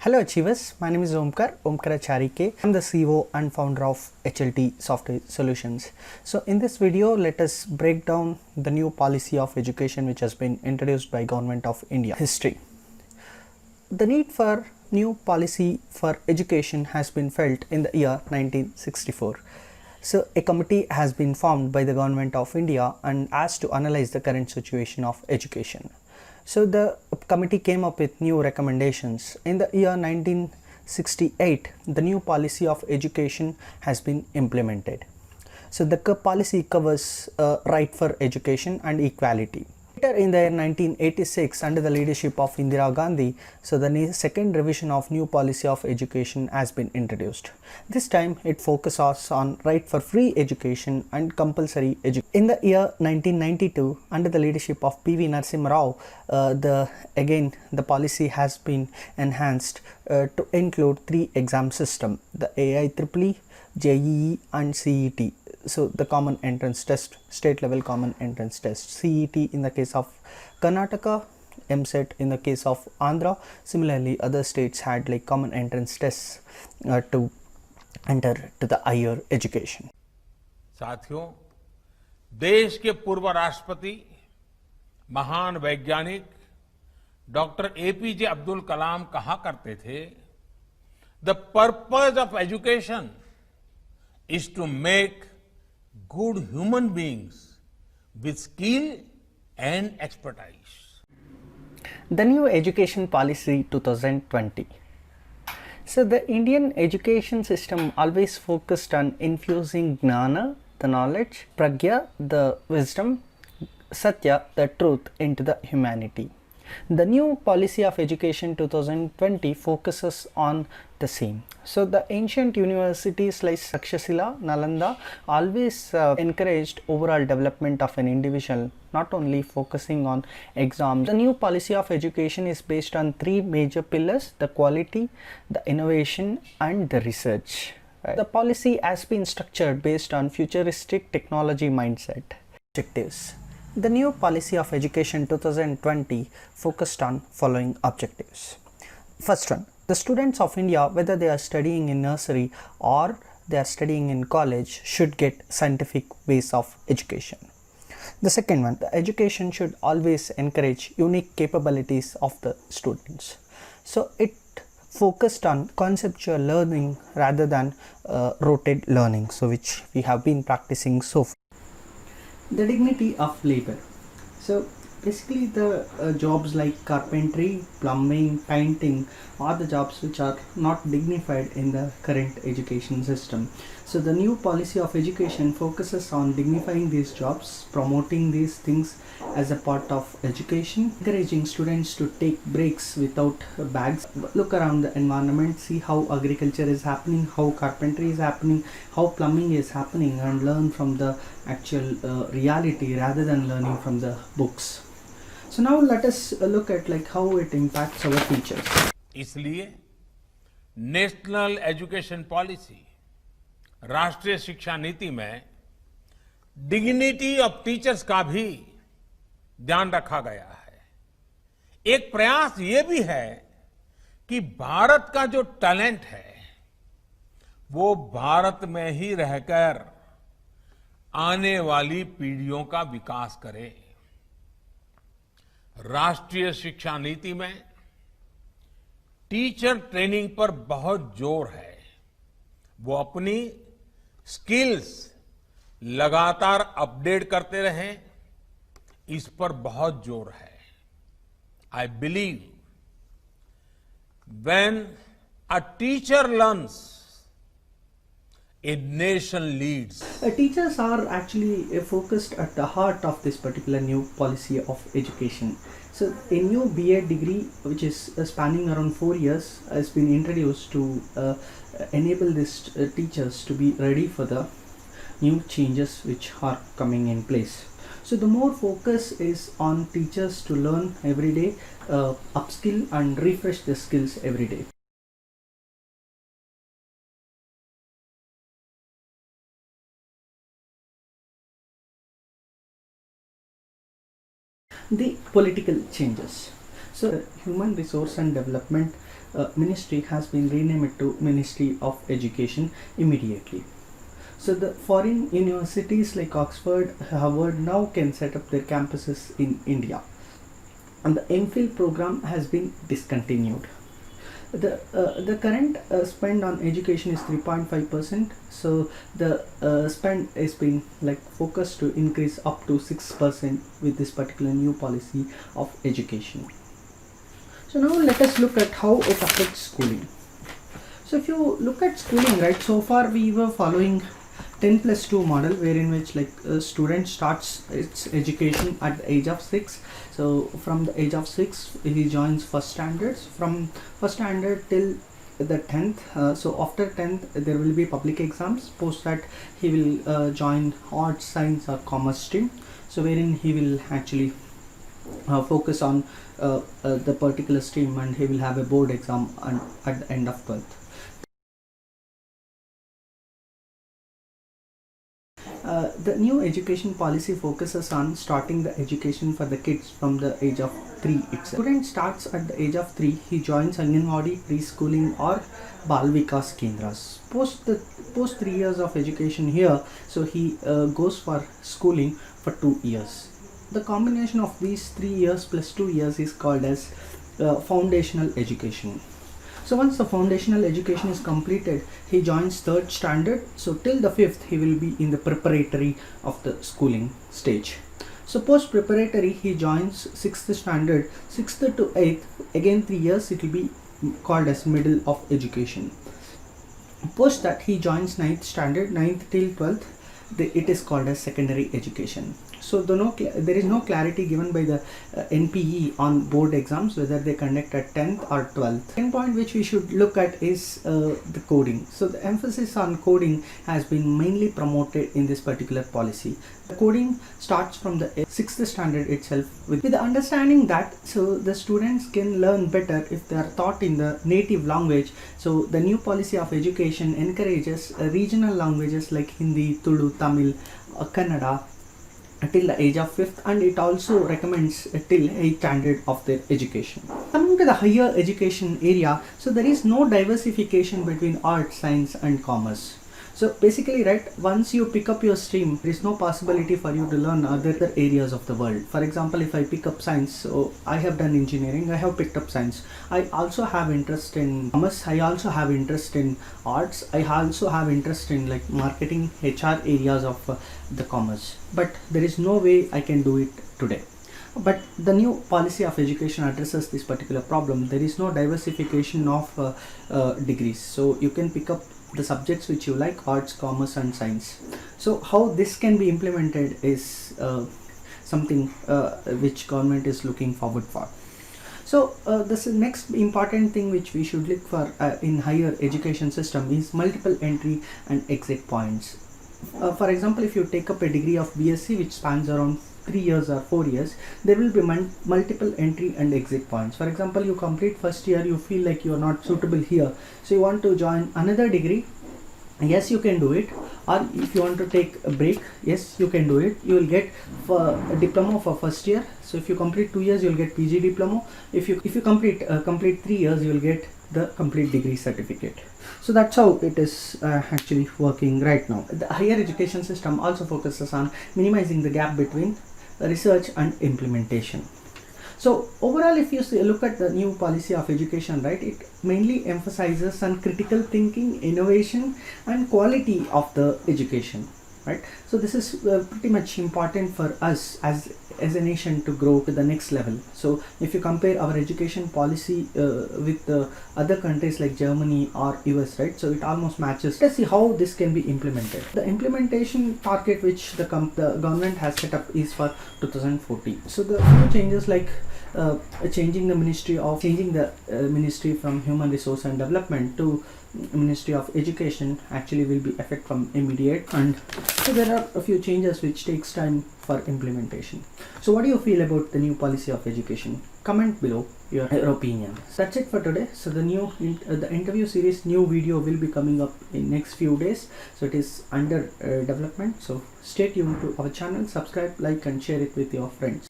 Hello Achievers, my name is Omkarachary K. I am the CEO and founder of HLT Software Solutions. So in this video, let us break down the new policy of education which has been introduced by Government of India. History. The need for new policy for education has been felt in the year 1964. So a committee has been formed by the Government of India and asked to analyze the current situation of education. So the committee came up with new recommendations. In the year 1968, the new policy of education has been implemented. So the policy covers right for education and equality. Later in the year 1986, under the leadership of Indira Gandhi, so the second revision of new policy of education has been introduced. This time it focuses on right for free education and compulsory education. In the year 1992, under the leadership of P.V. Narasimha Rao, the policy has been enhanced to include 3 exam system: the AIEEE, JEE and CET. So the common entrance test, state level common entrance test, CET in the case of Karnataka, MSET in the case of Andhra. Similarly, other states had like common entrance tests to enter to the higher education. साथियों, देश के पूर्व राष्ट्रपति महान वैज्ञानिक doctor APJ Abdul Kalam कहा करते थे, the purpose of education is to make good human beings with skill and expertise. The new education policy 2020. So the Indian education system always focused on infusing gnana, the knowledge, pragya, the wisdom, satya, the truth into the humanity. The new policy of education 2020 focuses on the same. So the ancient universities like Takshashila, Nalanda always encouraged overall development of an individual, not only focusing on exams. The new policy of education is based on 3 major pillars: the quality, the innovation and the research. The policy has been structured based on futuristic technology mindset. Objectives. The new policy of education 2020 focused on following objectives. First one, the students of India, whether they are studying in nursery or they are studying in college, should get scientific base of education. The second one, the education should always encourage unique capabilities of the students. So it focused on conceptual learning rather than rote learning, so which we have been practicing so far. The dignity of labor. So basically the jobs like carpentry, plumbing, painting are the jobs which are not dignified in the current education system. So the new policy of education focuses on dignifying these jobs, promoting these things as a part of education, encouraging students to take breaks without bags, look around the environment, see how agriculture is happening, how carpentry is happening, how plumbing is happening, and learn from the actual reality rather than learning from the books. So now let us look at like how it impacts our teachers. इसलिए national education policy, राष्ट्रीय शिक्षा नीति में dignity of teachers का भी ध्यान रखा गया है. एक प्रयास ये भी है कि भारत का जो टैलेंट है वो भारत में ही रहकर आने वाली पीढ़ियों का विकास करे. राष्ट्रीय शिक्षा नीति में टीचर ट्रेनिंग पर बहुत जोर है. वो अपनी स्किल्स लगातार अपडेट करते रहें, इस पर बहुत जोर है. I believe when a teacher learns, a nation leads. Teachers are actually focused at the heart of this particular new policy of education. So a new BA degree which is spanning around 4 years has been introduced to enable these teachers to be ready for the new changes which are coming in place. So the more focus is on teachers to learn every day, upskill and refresh their skills every day. The political changes. So human resource and development ministry has been renamed to Ministry of Education immediately. So the foreign universities like Oxford, Harvard now can set up their campuses in India, and the MPhil program has been discontinued. The current spend on education is 3.5%. So the spend is being like focused to increase up to 6% with this particular new policy of education. So now let us look at how it affects schooling. So if you look at schooling, right, so far we were following 10+2 model, wherein which like a student starts its education at the age of 6. So from the age of 6 he joins first standards, from first standard till the 10th. So after 10th there will be public exams, post that he will join arts, science or commerce stream, so wherein he will actually focus on the particular stream, and he will have a board exam at the end of 12th. The new education policy focuses on starting the education for the kids from the age of 3 itself. Student starts at the age of 3, he joins Anganwadi, preschooling or Bal Vikas Kendras. Post 3 years of education here, so he goes for schooling for 2 years. The combination of these 3 years plus 2 years is called as foundational education. So once the foundational education is completed, he joins 3rd standard. So till the 5th he will be in the preparatory of the schooling stage. So post preparatory he joins 6th standard, 6th to 8th, again 3 years, it will be called as middle of education. Post that he joins 9th standard, 9th till 12th, it is called as secondary education. So there is no clarity given by the NPE on board exams whether they conduct at 10th or 12th. Second point which we should look at is the coding. So the emphasis on coding has been mainly promoted in this particular policy. The coding starts from the 6th standard itself with the understanding that so the students can learn better if they are taught in the native language. So the new policy of education encourages regional languages like Hindi, Tulu, Tamil, Kannada till the age of 5th, and it also recommends till 8th standard of their education. Coming to the higher education area, so there is no diversification between arts, science and commerce. So basically, right, once you pick up your stream, there is no possibility for you to learn other areas of the world. For example, if I pick up science, so I have done engineering, I have picked up science. I also have interest in commerce, I also have interest in arts, I also have interest in like marketing, HR areas of the commerce. But there is no way I can do it today. But the new policy of education addresses this particular problem. There is no diversification of degrees. So you can pick up the subjects which you like, arts, commerce and science. So how this can be implemented is something which government is looking forward for. So this next important thing which we should look for in higher education system is multiple entry and exit points. For example, if you take up a degree of BSc which spans around 3 years or 4 years, there will be multiple entry and exit points. For example, you complete first year, you feel like you are not suitable here, so you want to join another degree. Yes, you can do it. Or if you want to take a break, yes, you can do it. You will get a diploma for first year. So if you complete 2 years, you will get PG diploma. If you complete 3 years, you will get the complete degree certificate. So that's how it is actually working right now. The higher education system also focuses on minimizing the gap between research and implementation. So overall, if you look at the new policy of education, right, it mainly emphasizes on critical thinking, innovation and quality of the education, right? So this is pretty much important for us as a nation to grow to the next level. So if you compare our education policy with the other countries like Germany or US, right, so it almost matches. Let's see how this can be implemented. The implementation target which the government has set up is for 2014. So the few changes like changing the ministry from human resource and development to Ministry of Education actually will be effect from immediate, and so there are a few changes which takes time for implementation. So what do you feel about the new policy of education? Comment below your opinion. That's it for today. So the new the interview series new video will be coming up in next few days, so it is under development. So stay tuned to our channel, subscribe, like and share it with your friends.